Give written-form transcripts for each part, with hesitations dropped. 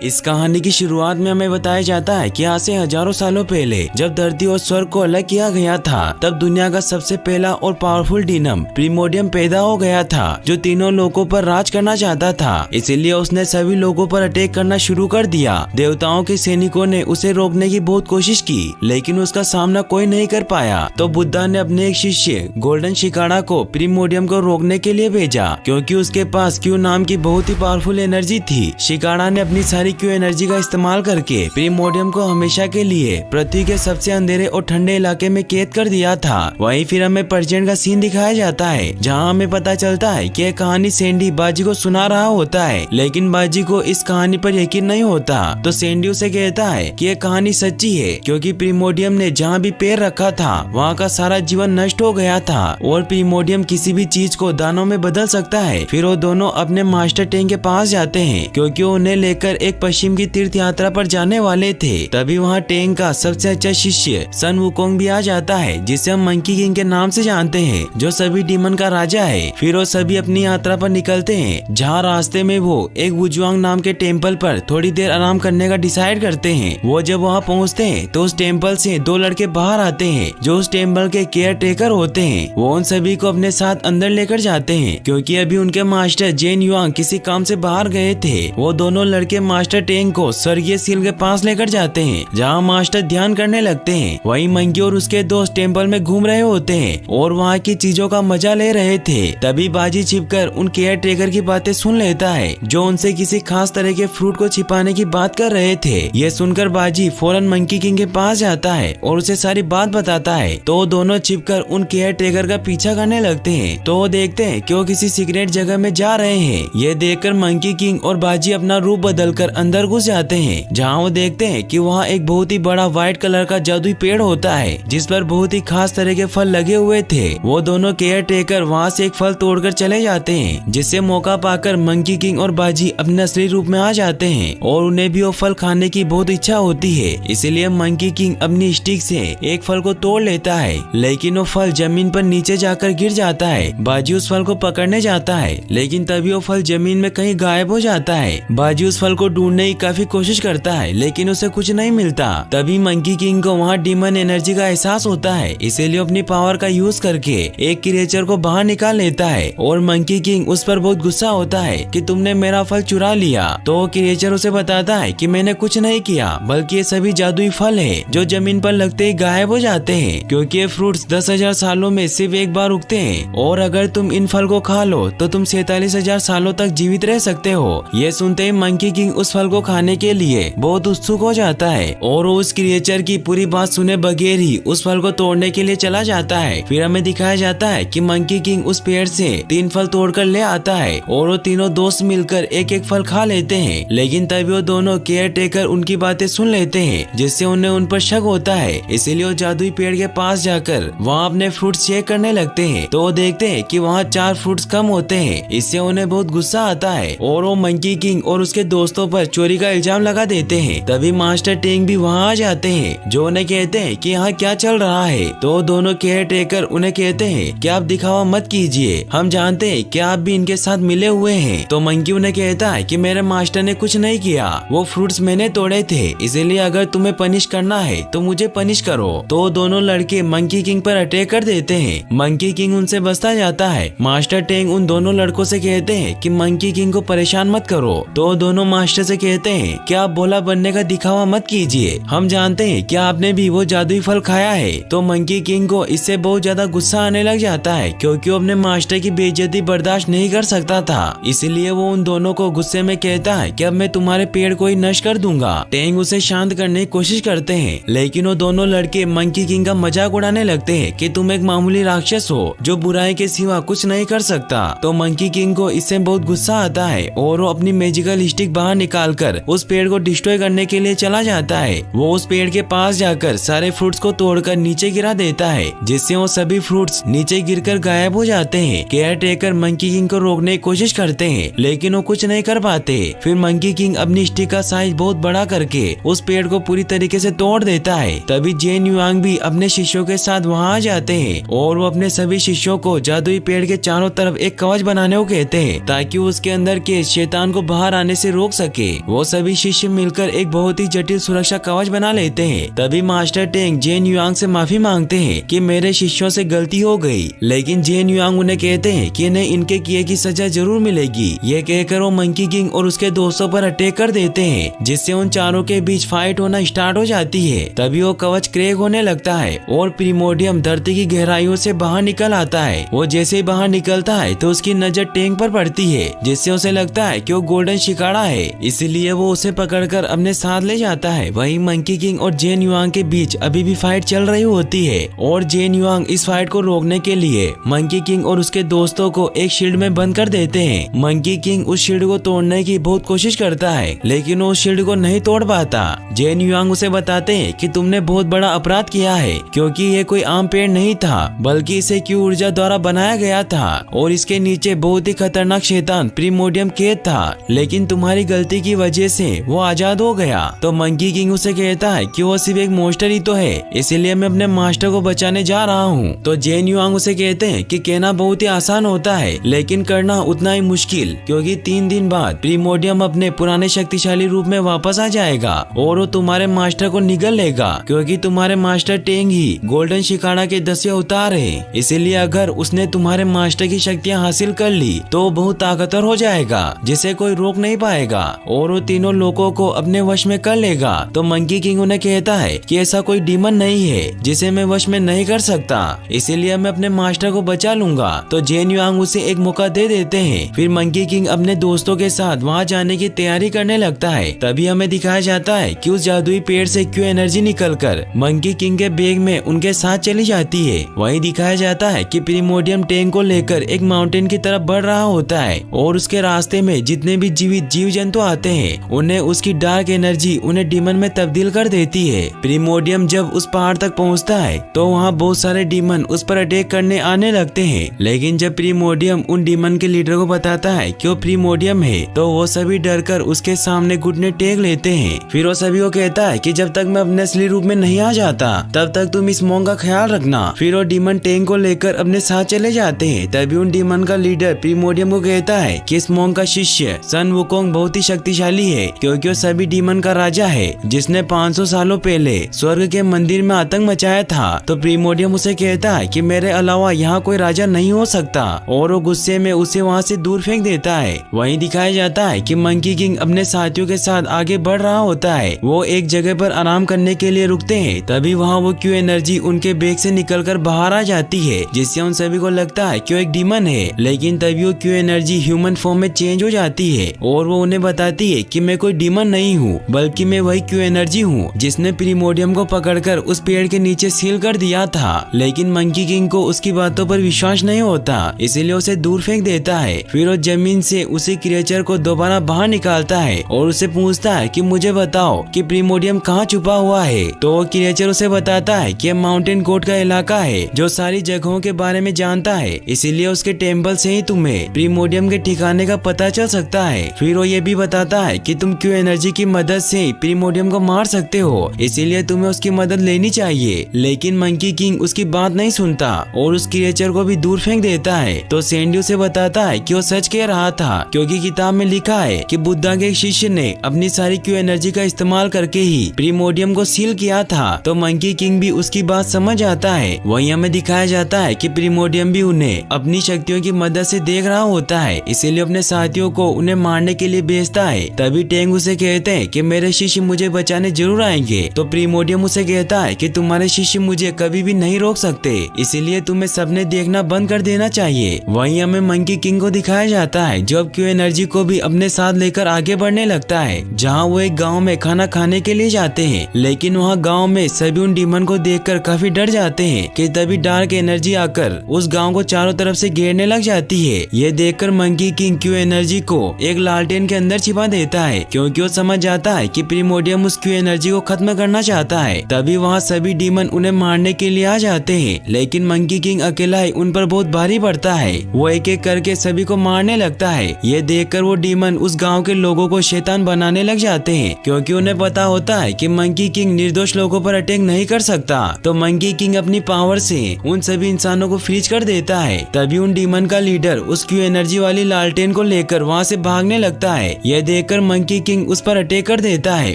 इस कहानी की शुरुआत में हमें बताया जाता है कि आज से हजारों सालों पहले जब धरती और स्वर्ग को अलग किया गया था, तब दुनिया का सबसे पहला और पावरफुल डीमन प्रीमोडियम पैदा हो गया था, जो तीनों लोगों पर राज करना चाहता था। इसीलिए उसने सभी लोगों पर अटैक करना शुरू कर दिया। देवताओं के सैनिकों ने उसे रोकने की बहुत कोशिश की, लेकिन उसका सामना कोई नहीं कर पाया। तो बुद्धा ने अपने एक शिष्य गोल्डन शिकारा को प्रीमोडियम को रोकने के लिए भेजा, क्योंकि उसके पास क्यू नाम की बहुत ही पावरफुल एनर्जी थी। शिकारा ने अपनी सारी क्यू एनर्जी का इस्तेमाल करके प्रीमोडियम को हमेशा के लिए पृथ्वी के सबसे अंधेरे और ठंडे इलाके में कैद कर दिया था। वहीं फिर हमें प्रेजेंट का सीन दिखाया जाता है, जहां हमें पता चलता है कि यह कहानी सैंडी बाजी को सुना रहा होता है, लेकिन बाजी को इस कहानी पर यकीन नहीं होता। तो सैंडी उसे कहता है कि यह कहानी सच्ची है, क्योंकि प्रीमोडियम ने जहाँ भी पैर रखा था वहाँ का सारा जीवन नष्ट हो गया था और प्रीमोडियम किसी भी चीज को दानों में बदल सकता है। फिर वो दोनों अपने मास्टर टेंग के पास जाते हैं, क्योंकि उन्हें लेकर एक पश्चिम की तीर्थ यात्रा पर जाने वाले थे। तभी वहाँ टेंग का सबसे अच्छा शिष्य सन वुकोंग भी आ जाता है, जिसे हम मंकी किंग के नाम से जानते हैं, जो सभी डीमन का राजा है। फिर वो सभी अपनी यात्रा पर निकलते हैं, जहाँ रास्ते में वो एक वुजुआंग नाम के टेम्पल पर थोड़ी देर आराम करने का डिसाइड करते हैं। वो जब वहाँ पहुँचते हैं तो उस टेम्पल से दो लड़के बाहर आते हैं, जो उस टेम्पल के केयर टेकर होते हैं। वो उन सभी को अपने साथ अंदर लेकर जाते हैं, क्योंकि अभी उनके मास्टर जेन युआंग किसी काम से बाहर गए थे। वो दोनों लड़के मास्टर टेंग को स्वर्गीय सील के पास लेकर जाते हैं, जहाँ मास्टर ध्यान करने लगते हैं। वहीं मंकी और उसके दोस्त टेम्पल में घूम रहे होते हैं और वहाँ की चीजों का मजा ले रहे थे। तभी बाजी छिपकर उन केयर टेकर की बातें सुन लेता है, जो उनसे किसी खास तरह के फ्रूट को छिपाने की बात कर रहे थे। ये सुनकर बाजी फौरन मंकी किंग के पास जाता है और उसे सारी बात बताता है। तो दोनों छिपकर उन केयर टेकर का पीछा करने लगते हैं। तो वो देखते हैं कि वो किसी सीक्रेट जगह में जा रहे हैं। ये देखकर मंकी किंग और बाजी अपना रूप बदलकर अंदर घुस जाते हैं, जहाँ वो देखते हैं कि वहाँ एक बहुत ही बड़ा व्हाइट कलर का जादुई पेड़ होता है, जिस पर बहुत ही खास तरह के फल लगे हुए थे। वो दोनों केयर टेकर वहाँ से एक फल तोड़कर चले जाते हैं, जिससे मौका पाकर मंकी किंग और बाजी अपने असली रूप में आ जाते हैं और उन्हें भी वो फल खाने की बहुत इच्छा होती है। इसलिए मंकी किंग अपनी स्टिक से एक फल को तोड़ लेता है, लेकिन वो फल जमीन पर नीचे जाकर गिर जाता है। बाजी उस फल को पकड़ने जाता है, लेकिन तभी वो फल जमीन में कहीं गायब हो जाता है। बाजी उस फल को ढूंढने की काफी कोशिश करता है, लेकिन उसे कुछ नहीं मिलता। तभी मंकी किंग को वहाँ डीमन एनर्जी का एहसास होता है, इसीलिए अपनी पावर का यूज करके एक क्रिएचर को बाहर निकाल लेता है और मंकी किंग उस पर बहुत गुस्सा होता है कि तुमने मेरा फल चुरा लिया। तो वो क्रिएचर उसे बताता है कि मैंने कुछ नहीं किया, बल्कि ये सभी जादुई फल है, जो जमीन पर लगते ही गायब हो जाते हैं, क्योंकि ये फ्रूट्स 10,000 सालों में सिर्फ एक बार उगते हैं और अगर तुम इन फल को खा लो तो तुम 47,000 सालों तक जीवित रह सकते हो। ये सुनते ही मंकी किंग उस फल को खाने के लिए बहुत उत्सुक हो जाता है और वो उस क्रिएचर की पूरी बात सुने बगैर ही उस फल को तोड़ने के लिए चला जाता है। फिर हमें दिखाया जाता है कि मंकी किंग उस पेड़ से 3 फल तोड़कर ले आता है और वो तीनों दोस्त मिलकर एक एक फल खा लेते हैं। लेकिन तभी वो दोनों केयर टेकर उनकी बातें सुन लेते हैं, जिससे उन्हें उन पर शक होता है। इसीलिए वो जादुई पेड़ के पास जाकर वहाँ अपने फ्रूट्स चेक करने लगते हैं। तो वो देखते हैं कि वहाँ 4 फ्रूट्स कम होते हैं। इससे उन्हें बहुत गुस्सा आता है और वो मंकी किंग और उसके दोस्तों पर चोरी का इल्जाम लगा देते हैं। तभी मास्टर टेंग भी वहाँ आ जाते हैं, जो उन्हें कहते हैं कि यहाँ क्या चल रहा है। तो दोनों केयर टेकर उन्हें कहते हैं कि आप दिखावा मत कीजिए, हम जानते हैं कि आप भी इनके साथ मिले हुए हैं। तो मंकी उन्हें कहता है कि मेरे मास्टर ने कुछ नहीं किया, वो फ्रूट्स मैंने तोड़े थे, इसीलिए अगर तुम्हें पनिश करना है तो मुझे पनिश करो। तो दोनों लड़के मंकी किंग पर अटैक कर देते हैं। मंकी किंग उनसे बचता जाता है। मास्टर टेंग उन दोनों लड़कों से कहते हैं कि मंकी किंग को परेशान मत करो। तो दोनों मास्टर से कहते हैं कि आप भोला बनने का दिखावा मत कीजिए, हम जानते हैं कि आपने भी वो जादुई फल खाया है। तो मंकी किंग को इससे बहुत ज्यादा गुस्सा आने लग जाता है, क्योंकि वो अपने मास्टर की बेइज्जती बर्दाश्त नहीं कर सकता था। इसलिए वो उन दोनों को गुस्से में कहता है कि अब मैं तुम्हारे पेड़ को ही नष्ट कर दूंगा। टेंग उसे शांत करने की कोशिश करते हैं, लेकिन वो दोनों लड़के मंकी किंग का मजाक उड़ाने लगते हैं कि तुम एक मामूली राक्षस हो जो बुराई के सिवा कुछ नहीं कर सकता। तो मंकी किंग को इससे बहुत गुस्सा आता है और वो अपनी मैजिकल स्टिक बाहर निकालकर उस पेड़ को डिस्ट्रॉय करने के लिए चला जाता है। वो उस पेड़ के पास जाकर सारे फ्रूट्स को तोड़कर नीचे गिरा देता है, जिससे वो सभी फ्रूट्स नीचे गिरकर गायब हो जाते हैं। केयर टेकर मंकी किंग को रोकने की कोशिश करते हैं, लेकिन वो कुछ नहीं कर पाते। फिर मंकी किंग अपनी स्टिक का साइज बहुत बड़ा करके उस पेड़ को पूरी तरीके से तोड़ देता है। तभी जेन युआंग भी अपने शिष्यों के साथ वहाँ आ जाते हैं और वो अपने सभी शिष्यों को जादुई पेड़ के चारों तरफ एक कवच बनाने को कहते हैं, ताकि वो उसके अंदर के शैतान को बाहर आने से रोक सके। वो सभी शिष्य मिलकर एक बहुत ही जटिल सुरक्षा कवच बना लेते हैं। तभी मास्टर टेंग जेन युआंग से माफी मांगते हैं कि मेरे शिष्यों से गलती हो गई, लेकिन जेन युआंग उन्हें कहते हैं कि इन्हें इनके किए की सजा जरूर मिलेगी। ये कहकर वो मंकी किंग और उसके दोस्तों पर अटैक कर देते हैं, जिससे उन चारों के बीच फाइट होना स्टार्ट हो जाती है। तभी वो कवच क्रैक होने लगता है और प्रीमोडियम धरती की गहराइयों से बाहर निकल आता है। वो जैसे ही बाहर निकलता है तो उसकी नजर टेंग पर पड़ती है, जिससे उसे लगता है कि वो गोल्डन शिकारा है, इसलिए वो उसे पकड़कर अपने साथ ले जाता है। वहीं मंकी किंग और जेन युआंग के बीच अभी भी फाइट चल रही होती है और जेन युआंग इस फाइट को रोकने के लिए मंकी किंग और उसके दोस्तों को एक शील्ड में बंद कर देते हैं। मंकी किंग उस शील्ड को तोड़ने की बहुत कोशिश करता है, लेकिन वो उस शील्ड को नहीं तोड़ पाता। जेन युआंग उसे बताते हैं कि तुमने बहुत बड़ा अपराध किया है, क्योंकि ये कोई आम पेड़ नहीं था, बल्कि इसे क्यू ऊर्जा द्वारा बनाया गया था और इसके नीचे बहुत ही खतरनाक शैतान प्रीमोडियम कैद था, लेकिन तुम्हारी गलती की वजह से वो आजाद हो गया। तो मंकी किंग उसे कहता है कि वो सिर्फ एक मॉन्स्टर ही तो है, इसीलिए मैं अपने मास्टर को बचाने जा रहा हूँ। तो जेन युआंग उसे कहते हैं कि कहना बहुत ही आसान होता है, लेकिन करना उतना ही मुश्किल, क्योंकि 3 दिन बाद प्रीमोडियम अपने पुराने शक्तिशाली रूप में वापस आ जाएगा और वो तुम्हारे मास्टर को निगल लेगा, क्योंकि तुम्हारे मास्टर टेंग ही गोल्डन शिकारा के 10वें अवतार है। इसीलिए अगर उसने तुम्हारे मास्टर की शक्तियाँ हासिल कर ली तो वो बहुत ताकतवर हो जाएगा, जिसे कोई रोक नहीं पाएगा और वो तीनों लोगों को अपने वश में कर लेगा। तो मंकी किंग उन्हें कहता है कि ऐसा कोई डीमन नहीं है जिसे मैं वश में नहीं कर सकता, इसीलिए मैं अपने मास्टर को बचा लूंगा। तो जेन युआंग उसे एक मौका दे देते हैं। फिर मंकी किंग अपने दोस्तों के साथ वहाँ जाने की तैयारी करने लगता है। तभी हमें दिखाया जाता है कि उस जादुई पेड़ से क्यू एनर्जी निकलकर मंकी किंग के बैग में उनके साथ चली जाती है। वहीं दिखाया जाता है कि प्रीमोडियम टेंग को लेकर एक माउंटेन की तरफ बढ़ रहा होता है और उसके रास्ते में जितने भी जीवित जीव जंतु आते हैं उन्हें उसकी डार्क एनर्जी उन्हें डीमन में तब्दील कर देती है। प्रीमोडियम जब उस पहाड़ तक पहुंचता है तो वहाँ बहुत सारे डीमन उस पर अटैक करने आने लगते हैं, लेकिन जब प्रीमोडियम उन डीमन के लीडर को बताता है कि वो प्रीमोडियम है तो वो सभी डरकर उसके सामने घुटने टेक लेते हैं। फिर वो सभी को कहता है कि जब तक मैं अपने असली रूप में नहीं आ जाता तब तक तुम इस मोंग का ख्याल रखना। फिर वो डीमन टेंग को लेकर अपने साथ चले जाते हैं। तभी उन डीमन का लीडर प्रीमोडियम को कहता है कि इस मोंग का शिष्य सन वुकोंग बहुत ही शक्तिशाली है, क्योंकि वो सभी डीमन का राजा है जिसने 500 सालों पहले स्वर्ग के मंदिर में आतंक मचाया था। तो प्रीमोडियम उसे कहता है कि मेरे अलावा यहाँ कोई राजा नहीं हो सकता और वो गुस्से में उसे वहाँ से दूर फेंक देता है। वहीं दिखाया जाता है कि मंकी किंग अपने साथियों के साथ आगे बढ़ रहा होता है। वो एक जगह पर आराम करने के लिए रुकते हैं। तभी वहाँ वो क्यू एनर्जी उनके बैग से निकलकर बाहर आ जाती है, जिससे उन सभी को लगता है कि वो एक डीमन है, लेकिन तभी वो क्यू एनर्जी ह्यूमन फॉर्म में चेंज हो जाती है और वो उन्हें बताती है कि मैं कोई डीमन नहीं हूँ, बल्कि मैं वही क्यू एनर्जी हूँ जिसने प्रीमोडियम को पकड़कर उस पेड़ के नीचे सील कर दिया था। लेकिन मंकी किंग को उसकी बातों पर विश्वास नहीं होता, इसीलिए उसे दूर फेंक देता है। फिर वो जमीन से उसी क्रिएचर को दोबारा बाहर निकालता है और उसे पूछता है कि मुझे बताओ कि प्रीमोडियम कहाँ छुपा हुआ है। तो वो क्रिएचर उसे बताता है कि माउंटेन कोट का इलाका है जो सारी जगहों के बारे में जानता है, इसीलिए उसके टेम्पल से ही तुम्हें प्रीमोडियम के ठिकाने का पता चल सकता है। फिर वो ये भी बताता है कि तुम क्यू एनर्जी की मदद से प्रीमोडियम को मार सकते हो, इसीलिए तुम्हें उसकी मदद लेनी चाहिए। लेकिन मंकी किंग उसकी बात नहीं सुनता और उस क्रिएचर को भी दूर फेंक देता है। तो सैंडी उसे बताता है कि वो सच कह रहा था, क्योंकि किताब में लिखा है कि बुद्धा के एक शिष्य ने अपनी सारी क्यू एनर्जी का इस्तेमाल करके ही प्रीमोडियम को सील किया था। तो मंकी किंग भी उसकी बात समझ आता है। वहीं हमें दिखाया जाता है कि प्रीमोडियम भी उन्हें अपनी शक्तियों की मदद से देख रहा होता है, इसीलिए अपने साथियों को उन्हें मारने के लिए भेजता है। तभी टेंग उसे कहते हैं कि मेरे शिष्य मुझे बचाने जरूर आएंगे। तो प्रीमोडियम उसे कहता है कि तुम्हारे शिष्य मुझे कभी भी नहीं रोक सकते, इसीलिए तुम्हें सपने देखना बंद कर देना चाहिए। वहीं हमें मंकी किंग को दिखाया जाता है जो अब क्यू एनर्जी को भी अपने साथ लेकर आगे बढ़ने लगता है, जहाँ वो एक गाँव में खाना खाने के लिए जाते हैं। लेकिन वहाँ गाँव में सभी उन डीमन को देखकर काफी डर जाते हैं कि तभी डार्क एनर्जी आकर उस गांव को चारों तरफ से घेरने लग जाती है। ये देखकर मंकी किंग क्यू एनर्जी को एक लालटेन के अंदर छिपा देता है, क्योंकि वो समझ जाता है कि प्रीमोडियम उस क्यू एनर्जी को खत्म करना चाहता है। तभी वहाँ सभी डीमन उन्हें मारने के लिए आ जाते हैं, लेकिन मंकी किंग अकेला ही उन पर बहुत भारी पड़ता है। वो एक एक करके सभी को मारने लगता है। ये देखकर वो डीमन उस गाँव के लोगों को शैतान बनाने लग जाते हैं, क्योंकि उन्हें पता होता है कि मंकी किंग निर्दोष लोगों पर अटैक नहीं कर सकता। तो मंकी किंग अपनी पावर से उन सभी इंसानों को फ्रीज कर देता है। तभी उन डीमन का लीडर उस क्यू एनर्जी वाली लालटेन को लेकर वहाँ से भागने लगता है। यह देखकर मंकी किंग उस पर अटैक कर देता है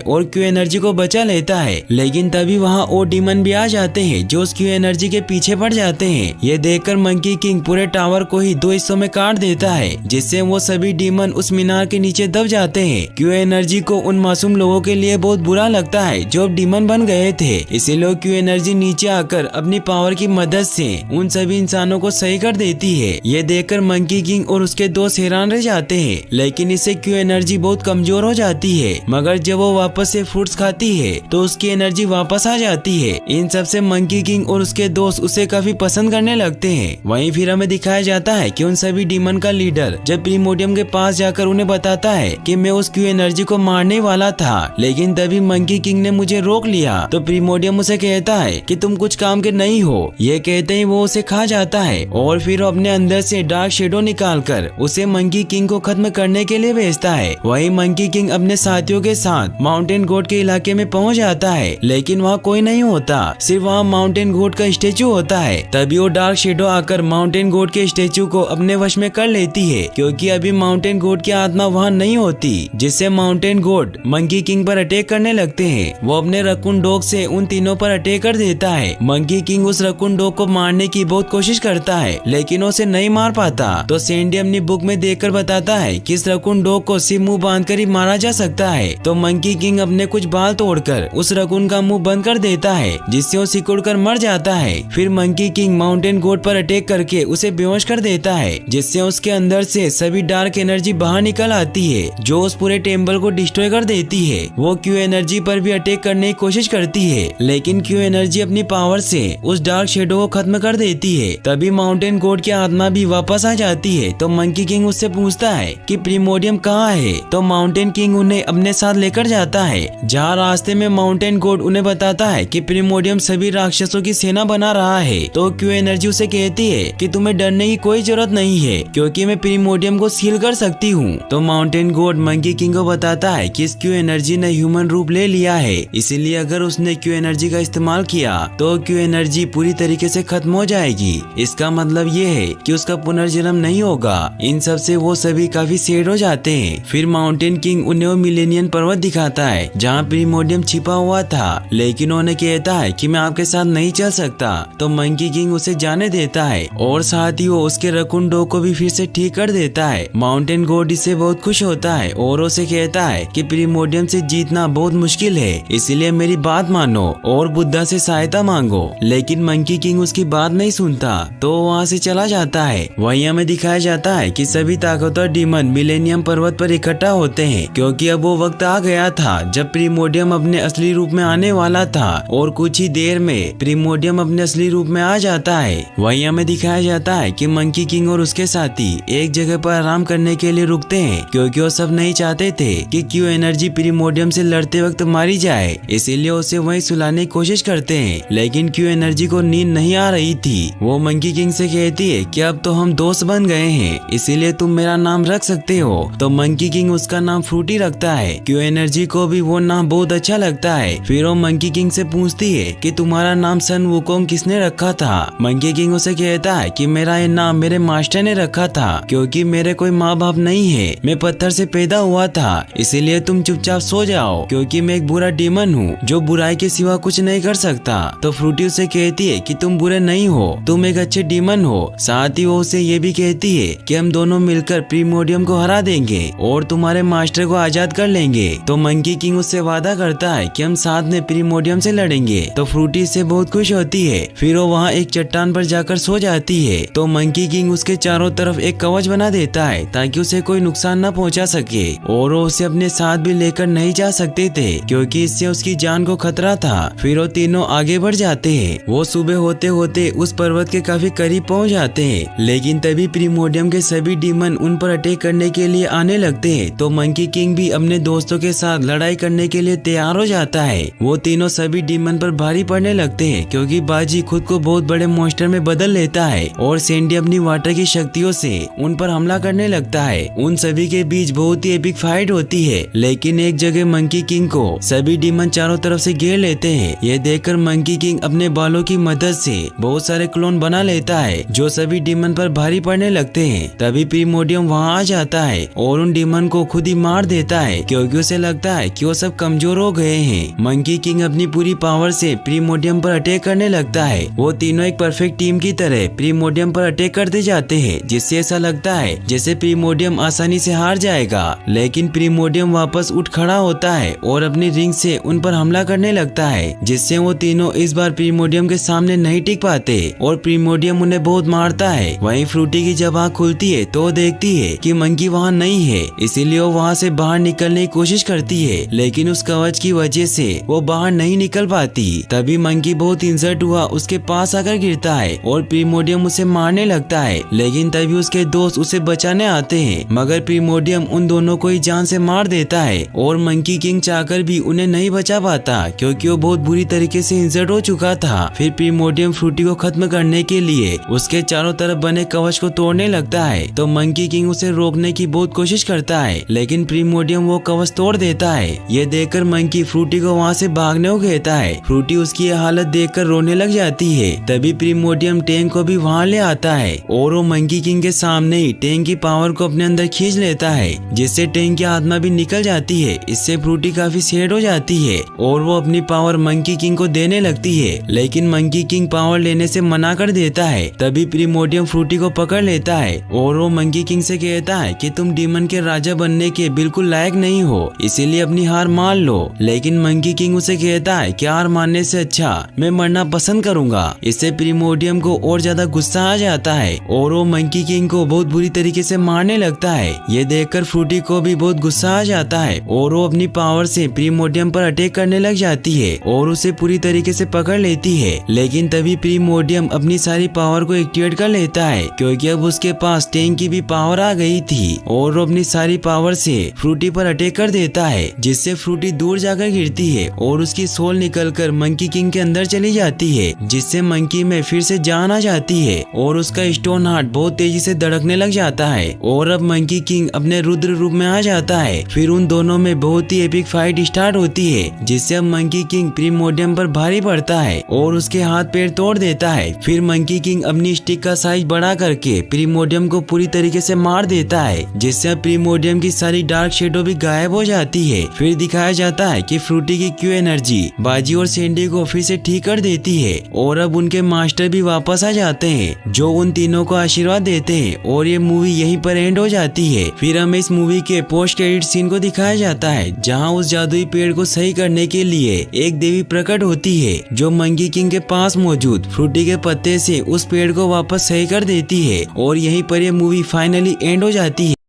और क्यू एनर्जी को बचा लेता है। लेकिन तभी वहाँ और डीमन भी आ जाते हैं जो उस क्यू एनर्जी के पीछे पड़ जाते हैं। ये देखकर मंकी किंग पूरे टावर को ही 2 हिस्सों में काट देता है, जिससे वो सभी डीमन उस मीनार के नीचे दब जाते हैं। क्यू एनर्जी को उन मासूम लोगों के लिए बहुत बुरा लगता है जो डीमन बन गए थे, इसीलिए क्यू एनर्जी नीचे आकर अपनी पावर की मदद से उन सभी इंसानों को सही कर देती है। ये देखकर मंकी किंग और उसके दोस्त हैरान रह जाते हैं, लेकिन इससे क्यू एनर्जी बहुत कमजोर हो जाती है। मगर जब वो वापस से फ्रूट्स खाती है तो उसकी एनर्जी वापस आ जाती है। इन सब से मंकी किंग और उसके दोस्त उसे काफी पसंद करने लगते हैं। वहीं फिर हमें दिखाया जाता है कि उन सभी डीमन का लीडर जब प्रीमोडियम के पास जाकर उन्हें बताता है कि मैं उस क्यू एनर्जी को मारने वाला था, लेकिन तभी मंकी किंग ने मुझे रोक लिया। तो प्रीमोडियम उसे कहता है कि तुम कुछ काम के नहीं हो। ये कहते ही वो उसे खा जाता है और फिर अपने अंदर से डार्क शेडो निकालकर उसे मंकी किंग को खत्म करने के लिए भेजता है। वहीं मंकी किंग अपने साथियों के साथ माउंटेन गोड के इलाके में पहुंच जाता है, लेकिन वहाँ कोई नहीं होता, सिर्फ वहाँ माउंटेन गोड का स्टेचू होता है। तभी वो डार्क शेडो आकर माउंटेन गोड के स्टेचू को अपने वश में कर लेती है, क्योंकि अभी माउंटेन गोड की आत्मा वहाँ नहीं होती, जिससे माउंटेन गोड मंकी किंग पर अटैक करने लगते हैं। वो अपने रकून डॉग से उन तीनों पर अटैक कर देता है। मंकी किंग उस रकून डॉग को मारने की बहुत कोशिश करता है, लेकिन उसे नहीं मार पाता। तो सैंडी अपनी बुक में देखकर बताता है कि इस रकून डॉग को सिर्फ मुंह बांधकर ही मारा जा सकता है। तो मंकी किंग अपने कुछ बाल तोड़कर उस रकून का मुंह बंद कर देता है, जिससे वो सिकुड़ कर मर जाता है। फिर मंकी किंग माउंटेन गोड पर अटैक करके उसे बेहोश कर देता है, जिससे उसके अंदर से सभी डार्क एनर्जी बाहर निकल आती है, जो उस पूरे टेम्पल को डिस्ट्रॉय कर देती है। वो क्यू एनर्जी पर भी अटैक करने की कोशिश करती है, लेकिन क्यू एनर्जी अपनी पावर से उस डार्क शेडो को खत्म कर देती है। तभी माउंटेन गोड की आत्मा भी वापस आ जाती है। तो मंकी किंग उससे पूछता है कि प्रीमोडियम कहाँ है। तो माउंटेन किंग उन्हें अपने साथ लेकर जाता है, जहाँ रास्ते में माउंटेन गोड उन्हें बताता है कि प्रीमोडियम सभी राक्षसों की सेना बना रहा है। तो क्यू एनर्जी उसे कहती है कि तुम्हें डरने की कोई जरूरत नहीं है, क्योंकि मैं प्रीमोडियम को सील कर सकती हूँ। तो माउंटेन गोड मंकी किंग को बताता है कि इस क्यू एनर्जी ने ह्यूमन रूप ले लिया है, इसीलिए अगर उसने क्यू एनर्जी का इस्तेमाल किया तो क्यू एनर्जी पूरी तरीके से खत्म हो जाएगी। इसका मतलब ये है कि उसका पुनर्जन्म नहीं होगा। इन सब से वो सभी काफी सैड हो जाते हैं। फिर माउंटेन किंग उन्हें वो मिलेनियन पर्वत दिखाता है जहाँ प्रीमोडियम छिपा हुआ था, लेकिन उन्हें कहता है कि मैं आपके साथ नहीं चल सकता। तो मंकी किंग उसे जाने देता है और साथ ही वो उसके रकून डॉग को भी फिर से ठीक कर देता है। माउंटेन गोड इससे बहुत खुश होता है और उसे कहता है कि प्रीमोडियम से जीतना बहुत मुश्किल है, इसीलिए मेरी बात मानो और बुद्धा से सहायता मांगो। लेकिन मंकी किंग उसकी बात नहीं सुनता, तो वहाँ से चला जाता है। वहीं हमें दिखाया जाता है कि सभी ताकतवर डीमन मिलेनियम पर्वत पर इकट्ठा होते हैं, क्योंकि अब वो वक्त आ गया था जब प्रीमोडियम अपने असली रूप में आने वाला था और कुछ ही देर में प्रीमोडियम अपने असली रूप में आ जाता है। वहीं हमें दिखाया जाता है कि मंकी किंग और उसके साथी एक जगह पर आराम करने के लिए रुकते हैं, क्योंकि वो सब नहीं चाहते थे कि क्यू एनर्जी प्रीमोडियम से लड़ते वक्त मारी जाए, इसीलिए उसे वहीं सुलाने की कोशिश करते हैं। लेकिन क्यू एनर्जी को नींद नहीं आ रही थी। वो मंकी किंग से कहती है कि अब तो हम दोस्त बन गए हैं, इसीलिए तुम मेरा नाम रख सकते हो। तो मंकी किंग उसका नाम फ्रूटी रखता है। क्यू एनर्जी को भी वो नाम बहुत अच्छा लगता है। फिर वो मंकी किंग से पूछती है कि तुम्हारा नाम सन वुकोंग किसने रखा था। मंकी किंग उसे कहता है कि मेरा ये नाम मेरे मास्टर ने रखा था, क्योंकि मेरे कोई माँ बाप नहीं है, मैं पत्थर से पैदा हुआ था, इसीलिए तुम चुपचाप सो जाओ, क्योंकि मैं एक बुरा डीमन हूँ जो बुराई के सिवा कुछ नहीं कर सकता। तो फ्रूटी उसे कहती है कि तुम बुरे नहीं हो, तुम एक अच्छे डीमन हो। साथ ही वो उसे ये भी कहती है कि हम दोनों मिलकर प्रीमोडियम को हरा देंगे और तुम्हारे मास्टर को आजाद कर लेंगे। तो मंकी किंग उससे वादा करता है कि हम साथ में प्रीमोडियम से लड़ेंगे। तो फ्रूटी से बहुत खुश होती है। फिर वो वहाँ एक चट्टान पर जाकर सो जाती है। तो मंकी किंग उसके चारों तरफ एक कवच बना देता है ताकि उसे कोई नुकसान न पहुँचा सके, और वो उसे अपने साथ भी लेकर नहीं जा सकते थे, क्योंकि इससे उसकी जान को खतरा था। फिर वो तीनों आगे बढ़ जाते हैं। वो सुबह होते होते उस पर्वत के काफी करीब पहुँच जाते हैं, लेकिन तभी प्रीमोडियम के सभी डीमन उन पर अटैक करने के लिए आने लगते हैं। तो मंकी किंग भी अपने दोस्तों के साथ लड़ाई करने के लिए तैयार हो जाता है। वो तीनों सभी डीमन पर भारी पड़ने लगते हैं, क्योंकि बाजी खुद को बहुत बड़े मॉन्स्टर में बदल लेता है और सैंडी अपनी वाटर की शक्तियों से उन पर हमला करने लगता है। उन सभी के बीच बहुत ही एपिक फाइट होती है, लेकिन एक जगह मंकी किंग को सभी डीमन चारों तरफ से घेर लेते हैं। ये देखकर मंकी किंग अपने बालों की मदद से बहुत सारे क्लोन बना लेता है जो सभी डीमन पर भारी पड़ने लगते हैं। तभी प्रीमोडियम वहाँ आ जाता है और उन डीमन को खुद ही मार देता है क्योंकि उसे लगता है कि वो सब कमजोर हो गए हैं। मंकी किंग अपनी पूरी पावर से प्रीमोडियम पर अटैक करने लगता है। वो तीनों एक परफेक्ट टीम की तरह प्रीमोडियम पर अटैक करते जाते हैं, जिससे ऐसा लगता है जैसे प्रीमोडियम आसानी से हार जाएगा। लेकिन प्रीमोडियम वापस उठ खड़ा होता है और अपनी रिंग से उन पर हमला करने लगता है, जिससे वो तीनों इस बार प्रीमोडियम के सामने नहीं टिक पाते और प्रीमोडियम उन्हें बहुत मारता है। वहीं फ्रूटी की जब आँख खुलती है तो वो देखती है कि मंकी वहाँ नहीं है, इसीलिए वो वहाँ से बाहर निकलने की कोशिश करती है, लेकिन उस कवच की वजह से वो बाहर नहीं निकल पाती। तभी मंकी बहुत इंजर्ड हुआ उसके पास आकर गिरता है और प्रीमोडियम उसे मारने लगता है, लेकिन तभी उसके दोस्त उसे बचाने आते हैं, मगर प्रीमोडियम उन दोनों को ही जान से मार देता है और मंकी किंग चाहकर भी उन्हें नहीं बचा पाता क्योंकि वो बहुत बुरी तरीके से इंजर्ड हो चुका था। फिर प्रीमोडियम फ्रूटी को खत्म करने के लिए उसके चारों तरफ बने कवच को तोड़ने लगता है, तो मंकी किंग उसे रोकने की बहुत कोशिश करता है, लेकिन प्रीमोडियम वो कवच तोड़ देता है। ये देखकर मंकी फ्रूटी को वहाँ से भागने को कहता है। फ्रूटी उसकी ये हालत देखकर रोने लग जाती है। तभी प्रीमोडियम टैंक को भी वहाँ ले आता है और वो मंकी किंग के सामने ही टैंक की पावर को अपने अंदर खींच लेता है, जिससे टैंक की आत्मा भी निकल जाती है। इससे फ्रूटी काफी सैड हो जाती है और वो अपनी पावर मंकी किंग को देने लगती है, लेकिन मंकी किंग पावर लेने से मना कर देता है। तभी प्रीमोडियम फ्रूटी को पकड़ लेता है और वो मंकी किंग से कहता है कि तुम डीमन के राजा बनने के बिल्कुल लायक नहीं हो, इसीलिए अपनी हार मान लो। लेकिन मंकी किंग उसे कहता है कि हार मानने से अच्छा मैं मरना पसंद करूंगा। इससे प्रीमोडियम को और ज्यादा गुस्सा आ जाता है और वो मंकी किंग को बहुत बुरी तरीके से मारने लगता है। ये देखकर फ्रूटी को भी बहुत गुस्सा आ जाता है और वो अपनी पावर से प्रीमोडियम पर अटैक करने लग जाती है और उसे पूरी तरीके से पकड़ लेती है। लेकिन तभी प्रीमोडियम अपनी सारी पावर को एक्टिवेट कर लेता है क्योंकि अब उसके पास टैंक की भी पावर आ गई थी और वो अपनी सारी पावर से फ्रूटी पर अटैक कर देता है, जिससे फ्रूटी दूर जाकर गिरती है और उसकी सोल निकलकर मंकी किंग के अंदर चली जाती है, जिससे मंकी में फिर से जान आ जाती है और उसका स्टोन हार्ट बहुत तेजी से धड़कने लग जाता है और अब मंकी किंग अपने रुद्र रूप में आ जाता है। फिर उन दोनों में बहुत ही एपिक फाइट स्टार्ट होती है, जिससे अब मंकी किंग प्रीमोडियम पर भारी पड़ता है और उसके हाथ पैर तोड़ देता है। फिर मंकी किंग अपनी स्टिक का साइज बड़ा करके प्रीमोडियम को पूरी तरीके से मार देता है, जिससे अब प्रीमोडियम की सारी डार्क शेडो भी गायब हो जाती है। फिर दिखाया जाता है कि फ्रूटी की क्यू एनर्जी बाजी और सैंडी को फिर से ठीक कर देती है और अब उनके मास्टर भी वापस आ जाते हैं जो उन तीनों को आशीर्वाद देते हैं और ये मूवी यहीं पर एंड हो जाती है। फिर हमें इस मूवी के पोस्ट क्रेडिट सीन को दिखाया जाता है जहाँ उस जादुई पेड़ को सही करने के लिए एक देवी प्रकट होती है जो मंकी किंग के पास मौजूद फ्रूटी के पत्ते से उस पेड़ को वापस सही कर देती है और यहीं पर यह मूवी फाइनली एंड हो जाती है।